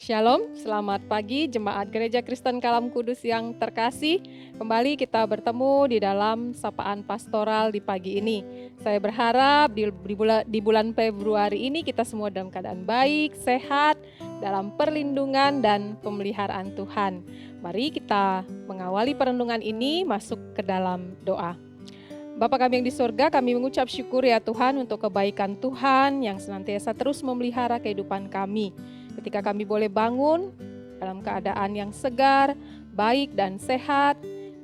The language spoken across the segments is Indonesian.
Shalom, selamat pagi Jemaat Gereja Kristen Kalam Kudus yang terkasih. Kembali kita bertemu di dalam sapaan pastoral di pagi ini. Saya berharap di bulan Februari ini kita semua dalam keadaan baik, sehat, dalam perlindungan dan pemeliharaan Tuhan. Mari kita mengawali perenungan ini masuk ke dalam doa. Bapa kami yang di surga, kami mengucap syukur ya Tuhan untuk kebaikan Tuhan yang senantiasa terus memelihara kehidupan kami. Ketika kami boleh bangun dalam keadaan yang segar, baik dan sehat,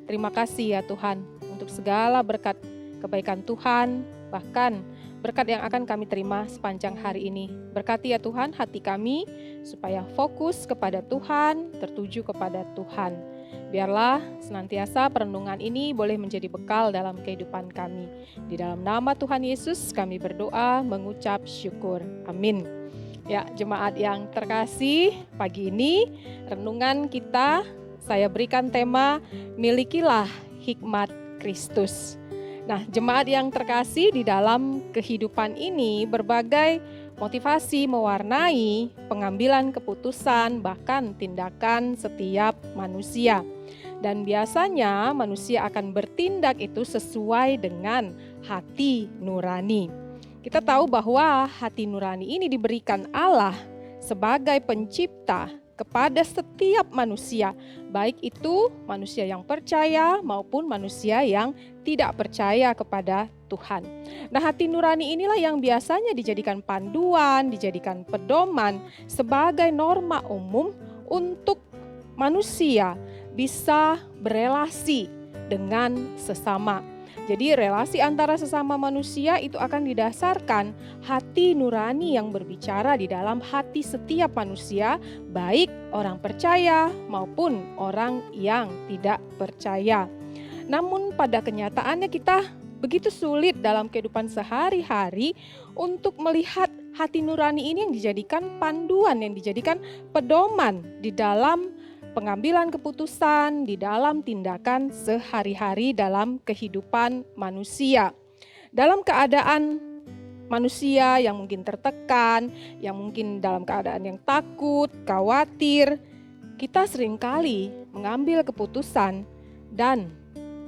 terima kasih ya Tuhan untuk segala berkat kebaikan Tuhan, bahkan berkat yang akan kami terima sepanjang hari ini. Berkati ya Tuhan hati kami supaya fokus kepada Tuhan, tertuju kepada Tuhan. Biarlah senantiasa perenungan ini boleh menjadi bekal dalam kehidupan kami. Di dalam nama Tuhan Yesus kami berdoa mengucap syukur. Amin. Ya, jemaat yang terkasih, pagi ini renungan kita saya berikan tema milikilah hikmat Kristus. Nah, jemaat yang terkasih, di dalam kehidupan ini berbagai motivasi mewarnai pengambilan keputusan bahkan tindakan setiap manusia. Dan biasanya manusia akan bertindak itu sesuai dengan hati nurani. Kita tahu bahwa hati nurani ini diberikan Allah sebagai pencipta kepada setiap manusia, baik itu manusia yang percaya maupun manusia yang tidak percaya kepada Tuhan. Nah, hati nurani inilah yang biasanya dijadikan panduan, dijadikan pedoman sebagai norma umum untuk manusia bisa berelasi dengan sesama. Jadi relasi antara sesama manusia itu akan didasarkan hati nurani yang berbicara di dalam hati setiap manusia, baik orang percaya maupun orang yang tidak percaya. Namun pada kenyataannya kita begitu sulit dalam kehidupan sehari-hari untuk melihat hati nurani ini yang dijadikan panduan, yang dijadikan pedoman di dalam pengambilan keputusan, di dalam tindakan sehari-hari dalam kehidupan manusia. Dalam keadaan manusia yang mungkin tertekan, yang mungkin dalam keadaan yang takut, khawatir, kita seringkali mengambil keputusan dan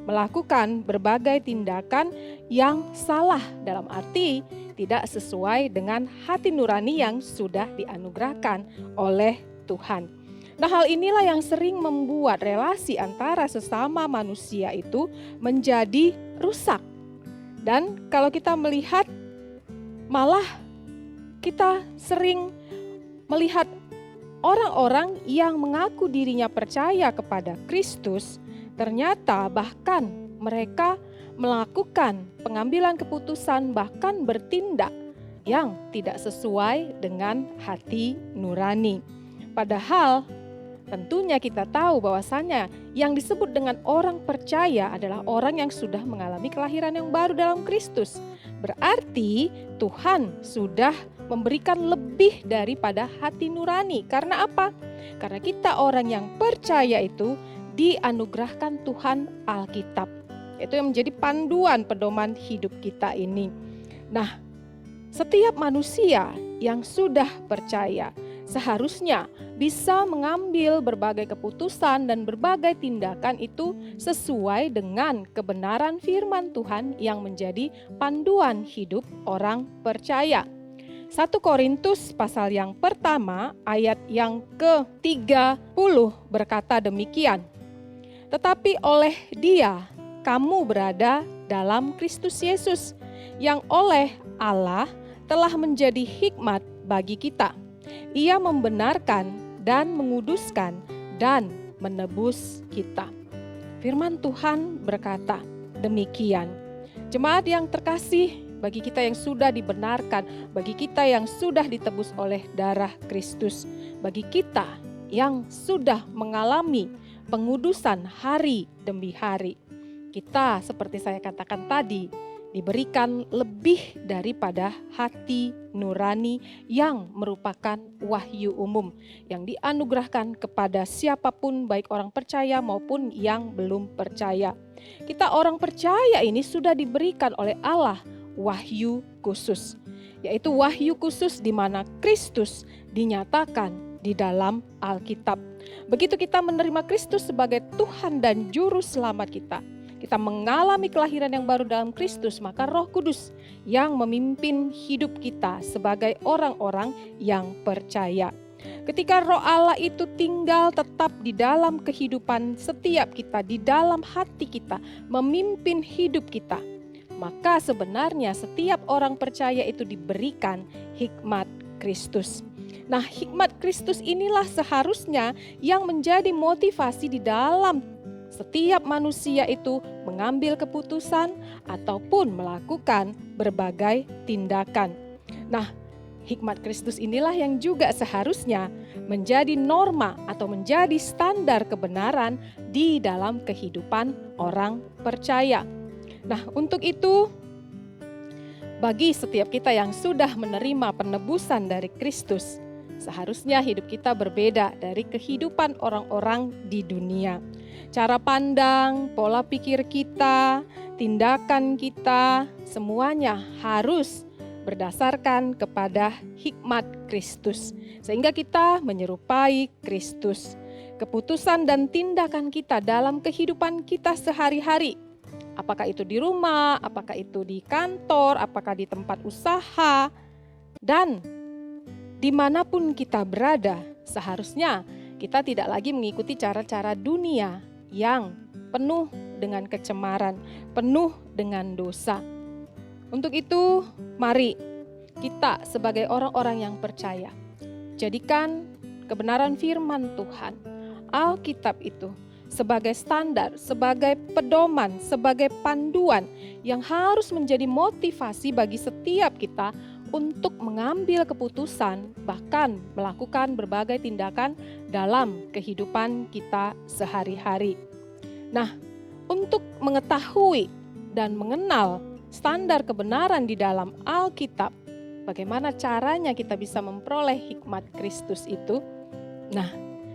melakukan berbagai tindakan yang salah, dalam arti tidak sesuai dengan hati nurani yang sudah dianugerahkan oleh Tuhan. Nah, hal inilah yang sering membuat relasi antara sesama manusia itu menjadi rusak. Dan kalau kita melihat, malah kita sering melihat orang-orang yang mengaku dirinya percaya kepada Kristus, ternyata bahkan mereka melakukan pengambilan keputusan, bahkan bertindak yang tidak sesuai dengan hati nurani. Padahal tentunya kita tahu bahwasannya yang disebut dengan orang percaya adalah orang yang sudah mengalami kelahiran yang baru dalam Kristus. Berarti Tuhan sudah memberikan lebih daripada hati nurani. Karena apa? Karena kita orang yang percaya itu dianugerahkan Tuhan Alkitab. Itu yang menjadi panduan pedoman hidup kita ini. Nah, setiap manusia yang sudah percaya seharusnya bisa mengambil berbagai keputusan dan berbagai tindakan itu sesuai dengan kebenaran firman Tuhan yang menjadi panduan hidup orang percaya. 1 Korintus pasal yang pertama ayat yang ke-30 berkata demikian. Tetapi oleh Dia kamu berada dalam Kristus Yesus, yang oleh Allah telah menjadi hikmat bagi kita. Ia membenarkan dan menguduskan dan menebus kita. Firman Tuhan berkata demikian. Jemaat yang terkasih, bagi kita yang sudah dibenarkan, bagi kita yang sudah ditebus oleh darah Kristus, bagi kita yang sudah mengalami pengudusan hari demi hari, kita seperti saya katakan tadi, diberikan lebih daripada hati nurani yang merupakan wahyu umum yang dianugerahkan kepada siapapun, baik orang percaya maupun yang belum percaya. Kita orang percaya ini sudah diberikan oleh Allah wahyu khusus, yaitu wahyu khusus di mana Kristus dinyatakan di dalam Alkitab. Begitu kita menerima Kristus sebagai Tuhan dan Juru Selamat kita mengalami kelahiran yang baru dalam Kristus, maka Roh Kudus yang memimpin hidup kita sebagai orang-orang yang percaya. Ketika Roh Allah itu tinggal tetap di dalam kehidupan setiap kita, di dalam hati kita, memimpin hidup kita, maka sebenarnya setiap orang percaya itu diberikan hikmat Kristus. Nah, hikmat Kristus inilah seharusnya yang menjadi motivasi di dalam setiap manusia itu mengambil keputusan ataupun melakukan berbagai tindakan. Nah, hikmat Kristus inilah yang juga seharusnya menjadi norma atau menjadi standar kebenaran di dalam kehidupan orang percaya. Nah, untuk itu, bagi setiap kita yang sudah menerima penebusan dari Kristus, seharusnya hidup kita berbeda dari kehidupan orang-orang di dunia. Cara pandang, pola pikir kita, tindakan kita, semuanya harus berdasarkan kepada hikmat Kristus. Sehingga kita menyerupai Kristus. Keputusan dan tindakan kita dalam kehidupan kita sehari-hari, apakah itu di rumah, apakah itu di kantor, apakah di tempat usaha, dan dimanapun kita berada, seharusnya kita tidak lagi mengikuti cara-cara dunia yang penuh dengan kecemaran, penuh dengan dosa. Untuk itu, mari kita sebagai orang-orang yang percaya, jadikan kebenaran firman Tuhan, Alkitab itu, sebagai standar, sebagai pedoman, sebagai panduan yang harus menjadi motivasi bagi setiap kita untuk mengambil keputusan, bahkan melakukan berbagai tindakan dalam kehidupan kita sehari-hari. Nah, untuk mengetahui dan mengenal standar kebenaran di dalam Alkitab, bagaimana caranya kita bisa memperoleh hikmat Kristus itu? Nah,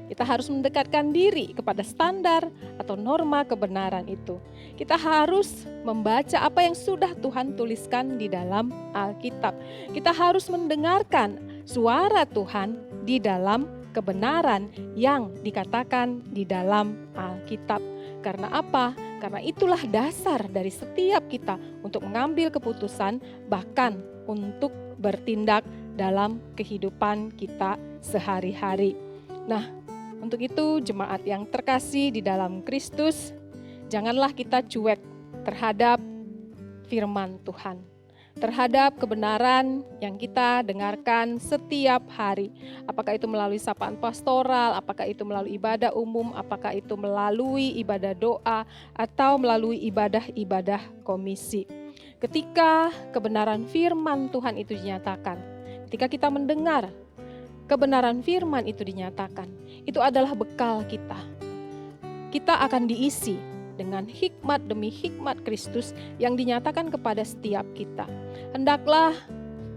kita harus mendekatkan diri kepada standar atau norma kebenaran itu. Kita harus membaca apa yang sudah Tuhan tuliskan di dalam Alkitab. Kita harus mendengarkan suara Tuhan di dalam kebenaran yang dikatakan di dalam Alkitab. Karena apa? Karena itulah dasar dari setiap kita untuk mengambil keputusan, bahkan untuk bertindak dalam kehidupan kita sehari-hari. Nah, untuk itu, jemaat yang terkasih di dalam Kristus, janganlah kita cuek terhadap firman Tuhan, terhadap kebenaran yang kita dengarkan setiap hari. Apakah itu melalui sapaan pastoral, apakah itu melalui ibadah umum, apakah itu melalui ibadah doa, atau melalui ibadah-ibadah komisi. Ketika kebenaran firman Tuhan itu dinyatakan, ketika kita mendengar kebenaran firman itu dinyatakan, itu adalah bekal kita. Kita akan diisi dengan hikmat demi hikmat Kristus yang dinyatakan kepada setiap kita. Hendaklah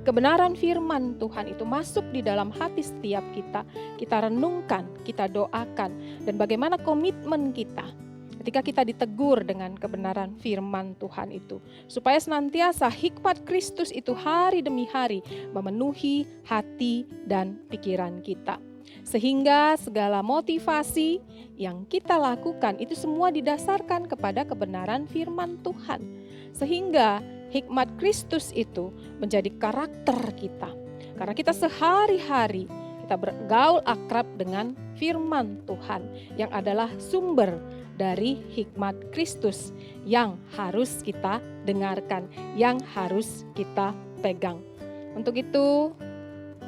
kebenaran firman Tuhan itu masuk di dalam hati setiap kita. Kita renungkan, kita doakan, dan bagaimana komitmen kita ketika kita ditegur dengan kebenaran firman Tuhan itu, supaya senantiasa hikmat Kristus itu hari demi hari memenuhi hati dan pikiran kita. Sehingga segala motivasi yang kita lakukan itu semua didasarkan kepada kebenaran firman Tuhan. Sehingga hikmat Kristus itu menjadi karakter kita. Karena kita sehari-hari kita bergaul akrab dengan firman Tuhan yang adalah sumber dari hikmat Kristus yang harus kita dengarkan, yang harus kita pegang. Untuk itu,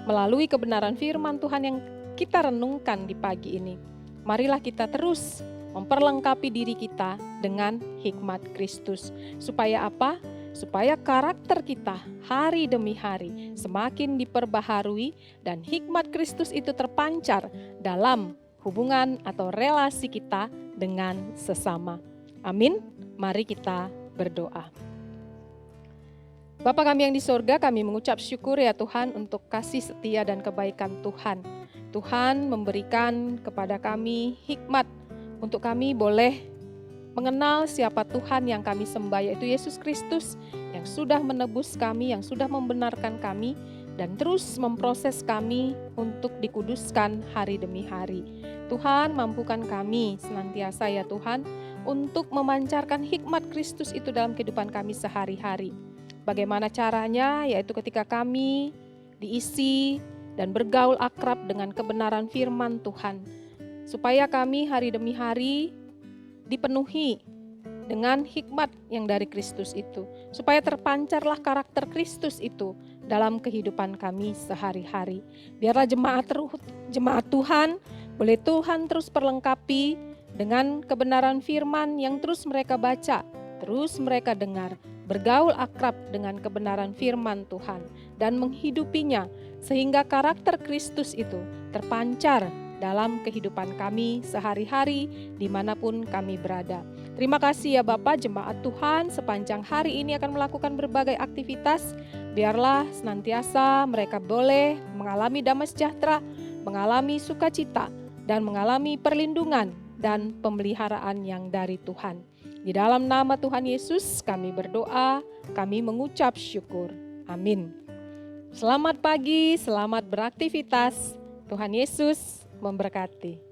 melalui kebenaran firman Tuhan yang kita renungkan di pagi ini, marilah kita terus memperlengkapi diri kita dengan hikmat Kristus. Supaya apa? Supaya karakter kita hari demi hari semakin diperbaharui dan hikmat Kristus itu terpancar dalam hubungan atau relasi kita dengan sesama. Amin. Mari kita berdoa. Bapa kami yang di sorga, kami mengucap syukur ya Tuhan untuk kasih setia dan kebaikan Tuhan. Tuhan memberikan kepada kami hikmat untuk kami boleh mengenal siapa Tuhan yang kami sembah, yaitu Yesus Kristus yang sudah menebus kami, yang sudah membenarkan kami dan terus memproses kami untuk dikuduskan hari demi hari. Tuhan, mampukan kami senantiasa ya Tuhan, untuk memancarkan hikmat Kristus itu dalam kehidupan kami sehari-hari. Bagaimana caranya? Yaitu ketika kami diisi dan bergaul akrab dengan kebenaran firman Tuhan, supaya kami hari demi hari dipenuhi dengan hikmat yang dari Kristus itu, supaya terpancarlah karakter Kristus itu dalam kehidupan kami sehari-hari. Biarlah jemaat Tuhan, boleh Tuhan terus perlengkapi dengan kebenaran firman yang terus mereka baca, terus mereka dengar, bergaul akrab dengan kebenaran firman Tuhan dan menghidupinya, sehingga karakter Kristus itu terpancar dalam kehidupan kami sehari-hari dimanapun kami berada. Terima kasih ya Bapak, jemaat Tuhan sepanjang hari ini akan melakukan berbagai aktivitas. Biarlah senantiasa mereka boleh mengalami damai sejahtera, mengalami sukacita, dan mengalami perlindungan dan pemeliharaan yang dari Tuhan. Di dalam nama Tuhan Yesus kami berdoa, kami mengucap syukur. Amin. Selamat pagi, selamat beraktivitas. Tuhan Yesus memberkati.